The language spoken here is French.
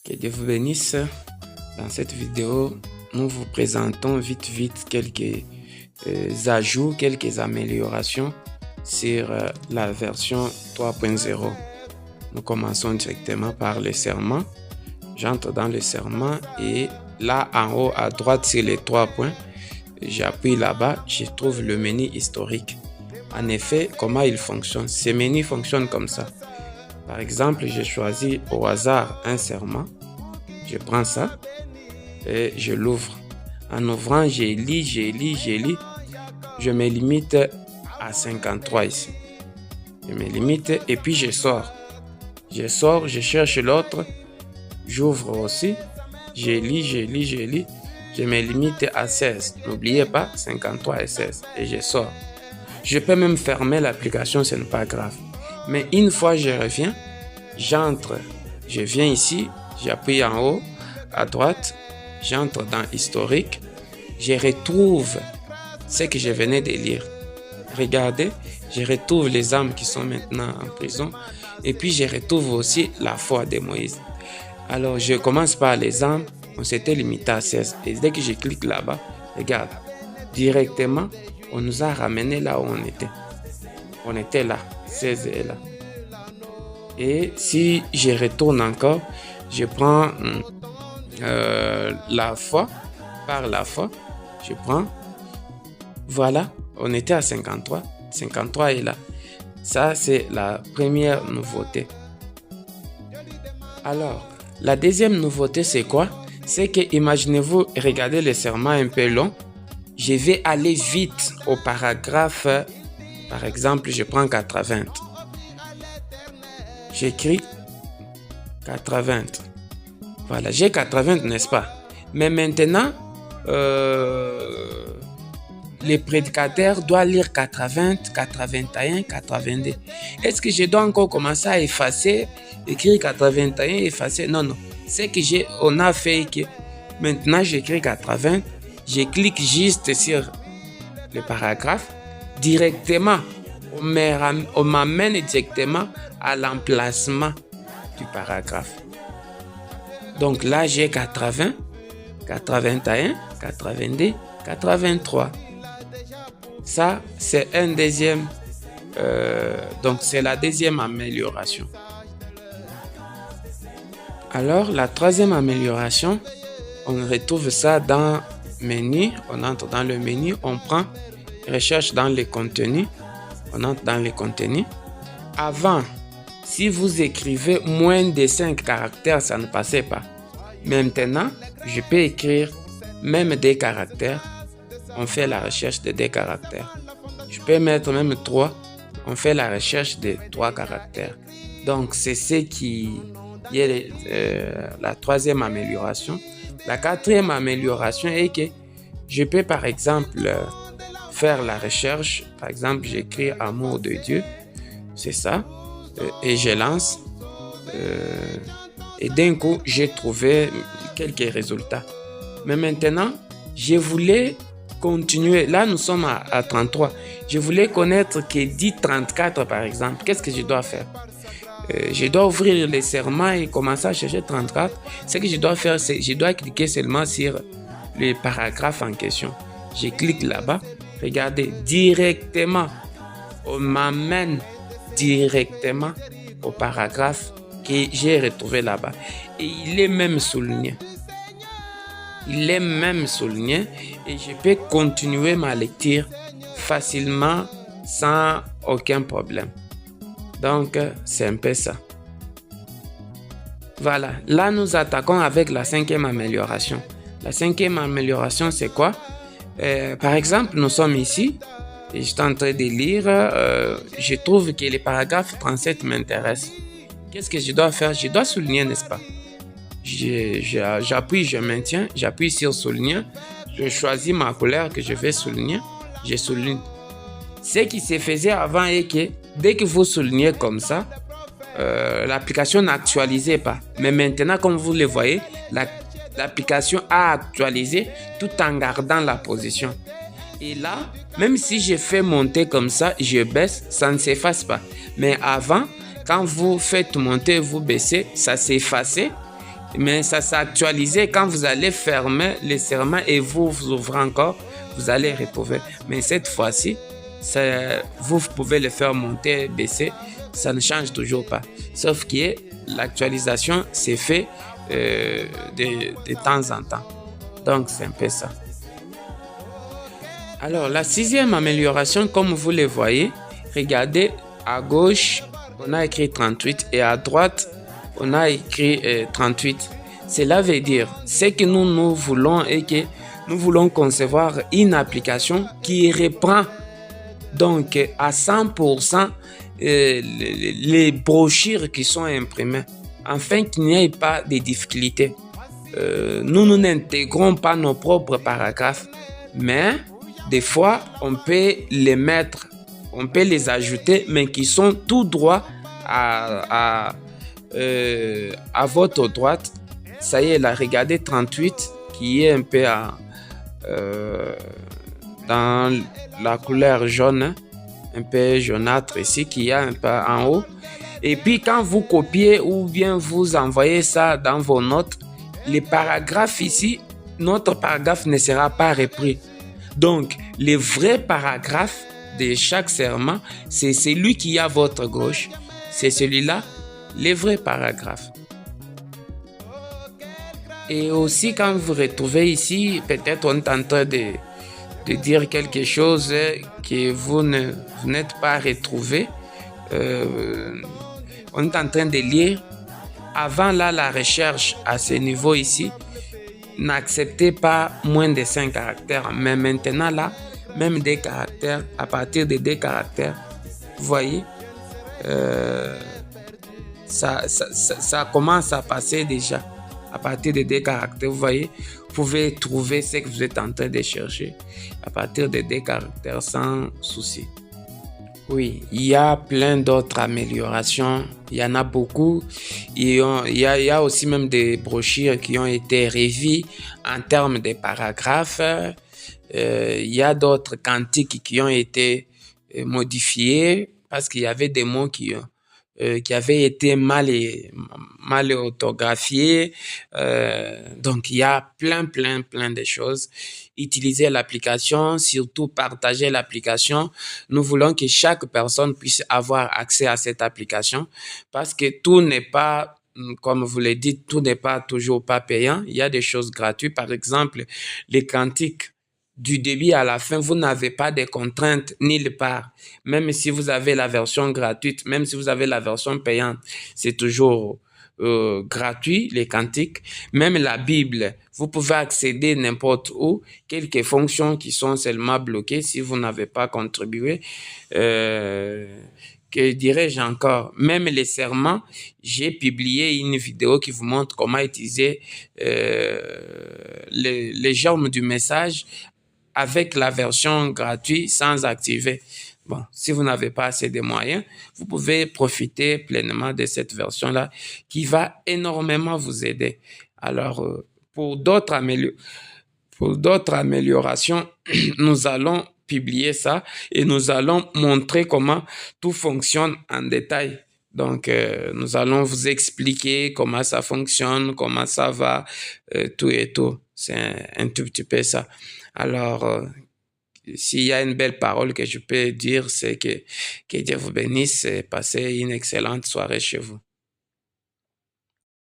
Que Dieu vous bénisse. Dans cette vidéo, nous vous présentons vite quelques ajouts, quelques améliorations sur la version 3.0. Nous commençons directement par le serment. J'entre dans le serment et là en haut à droite sur les 3 points, j'appuie là-bas, je trouve le menu historique. En effet, comment il fonctionne? Ce menu fonctionne comme ça. Par exemple, j'ai choisi au hasard un serment. Je prends ça et je l'ouvre. En ouvrant, je lis. Je me limite à 53 ici. Je me limite et puis je sors. Je sors, je cherche l'autre. J'ouvre aussi. Je lis. Je me limite à 16. N'oubliez pas, 53 et 16. Et je sors. Je peux même fermer l'application, ce n'est pas grave. Mais une fois je reviens, j'entre. Je viens ici, j'appuie en haut, à droite. J'entre dans historique. Je retrouve ce que je venais de lire. Regardez, je retrouve les âmes qui sont maintenant en prison. Et puis je retrouve aussi la foi de Moïse. Alors je commence par les âmes. On s'était limité à 16. Et dès que je clique là-bas, regarde, directement, on nous a ramené là où on était. On était là, 16 est là. Et si je retourne encore, je prends la foi, par la foi, je prends, voilà, on était à 53, 53 est là. Ça, c'est la première nouveauté. Alors, la deuxième nouveauté, c'est quoi? C'est que, imaginez-vous, regardez le serment un peu long, je vais aller vite au paragraphe, par exemple, je prends 80. J'écris 80. Voilà, j'ai 80, n'est-ce pas? Mais maintenant, le prédicateur doit lire 80, 81, 82. Est-ce que je dois encore commencer à effacer, écrire 81, effacer? Non. C'est que on a fait que maintenant j'écris 80, je clique juste sur le paragraphe, directement, on m'amène directement à l'emplacement du paragraphe. Donc là, j'ai 80, 81, 82, 83. Ça, c'est un deuxième, donc c'est la deuxième amélioration. Alors, la troisième amélioration, on retrouve ça dans menu. On entre dans le menu, on prend recherche dans les contenus. On entre dans les contenus. Avant, si vous écrivez moins de 5 caractères, ça ne passait pas. Maintenant, je peux écrire même des caractères. On fait la recherche de 2 caractères. Je peux mettre même 3. On fait la recherche de 3 caractères. Donc, c'est ce qui est la troisième amélioration. La quatrième amélioration est que je peux, par exemple, faire la recherche. Par exemple, j'écris amour de Dieu. C'est ça. Et je lance. Et d'un coup, j'ai trouvé quelques résultats. Mais maintenant, je voulais continuer. Là, nous sommes à 33. Je voulais connaître que dit 34, par exemple. Qu'est-ce que je dois faire? Je dois ouvrir les serments et commencer à chercher 34. Ce que je dois faire, c'est je dois cliquer seulement sur le paragraphe en question. Je clique là-bas. Regardez, directement, on m'amène directement au paragraphe que j'ai retrouvé là-bas. Et il est même souligné. Il est même souligné et je peux continuer ma lecture facilement sans aucun problème. Donc, c'est un peu ça. Voilà, là nous attaquons avec la cinquième amélioration. La cinquième amélioration, c'est quoi? Par exemple, nous sommes ici et je suis en train de lire. Je trouve que le paragraphe 37 m'intéresse. Qu'est-ce que je dois faire? Je dois souligner, n'est-ce pas? J'appuie, je maintiens, j'appuie sur souligner. Je choisis ma couleur que je vais souligner. Je souligne. Ce qui se faisait avant est que dès que vous soulignez comme ça, l'application n'actualisait pas. Mais maintenant, comme vous le voyez, l'application a actualisé tout en gardant la position. Et là, même si je fais monter comme ça, je baisse, ça ne s'efface pas. Mais avant, quand vous faites monter, vous baissez, ça s'effaçait. Mais ça s'est actualisé quand vous allez fermer les serments et vous ouvrez encore, vous allez retrouver. Mais cette fois-ci, vous pouvez le faire monter, baisser, ça ne change toujours pas. Sauf que l'actualisation s'est fait de temps en temps. Donc, c'est un peu ça. Alors, la sixième amélioration, comme vous le voyez, regardez, à gauche, on a écrit 38 et à droite, on a écrit 38. Cela veut dire, ce que nous voulons est que nous voulons concevoir une application qui reprend donc à 100% les brochures qui sont imprimées, afin qu'il n'y ait pas de difficultés. Nous n'intégrons pas nos propres paragraphes, mais des fois, on peut les mettre, on peut les ajouter, mais qui sont tout droit à votre droite. Ça y est, là, regardez 38, qui est un peu dans la couleur jaune, un peu jaunâtre ici, qui est un peu en haut. Et puis, quand vous copiez ou bien vous envoyez ça dans vos notes, les paragraphes ici, notre paragraphe ne sera pas repris. Donc, les vrais paragraphes de chaque serment, c'est celui qui est à votre gauche. C'est celui-là, les vrais paragraphes. Et aussi, quand vous retrouvez ici, peut-être on est en train de dire quelque chose que vous n'êtes pas retrouvé. On est en train de lire. Avant là, la recherche à ce niveau ici, n'acceptez pas moins de 5 caractères. Mais maintenant là, même des caractères, à partir de 2 caractères, vous voyez, ça commence à passer déjà. À partir de 2 caractères, vous voyez, vous pouvez trouver ce que vous êtes en train de chercher à partir de 2 caractères sans souci. Oui, il y a plein d'autres améliorations. Il y en a beaucoup. Il y a aussi même des brochures qui ont été revues en termes de paragraphes. Il y a d'autres cantiques qui ont été modifiés parce qu'il y avait des mots qui avaient été mal orthographiés. Donc, il y a plein de choses. Utilisez l'application, surtout partagez l'application. Nous voulons que chaque personne puisse avoir accès à cette application parce que tout n'est pas, comme vous l'avez dit, tout n'est pas toujours pas payant. Il y a des choses gratuites. Par exemple, les cantiques. Du début à la fin, vous n'avez pas de contraintes nulle part. Même si vous avez la version gratuite, même si vous avez la version payante, c'est toujours gratuit, les cantiques. Même la Bible, vous pouvez accéder n'importe où. Quelques fonctions qui sont seulement bloquées si vous n'avez pas contribué. Que dirais-je encore? Même les serments, j'ai publié une vidéo qui vous montre comment utiliser les germes du message avec la version gratuite sans activer. Bon, si vous n'avez pas assez de moyens, vous pouvez profiter pleinement de cette version-là qui va énormément vous aider. Alors, pour d'autres améliorations, nous allons publier ça et nous allons montrer comment tout fonctionne en détail. Donc, nous allons vous expliquer comment ça fonctionne, comment ça va, tout et tout. C'est un tout petit peu ça. Alors, s'il y a une belle parole que je peux dire, c'est que Dieu vous bénisse et passez une excellente soirée chez vous.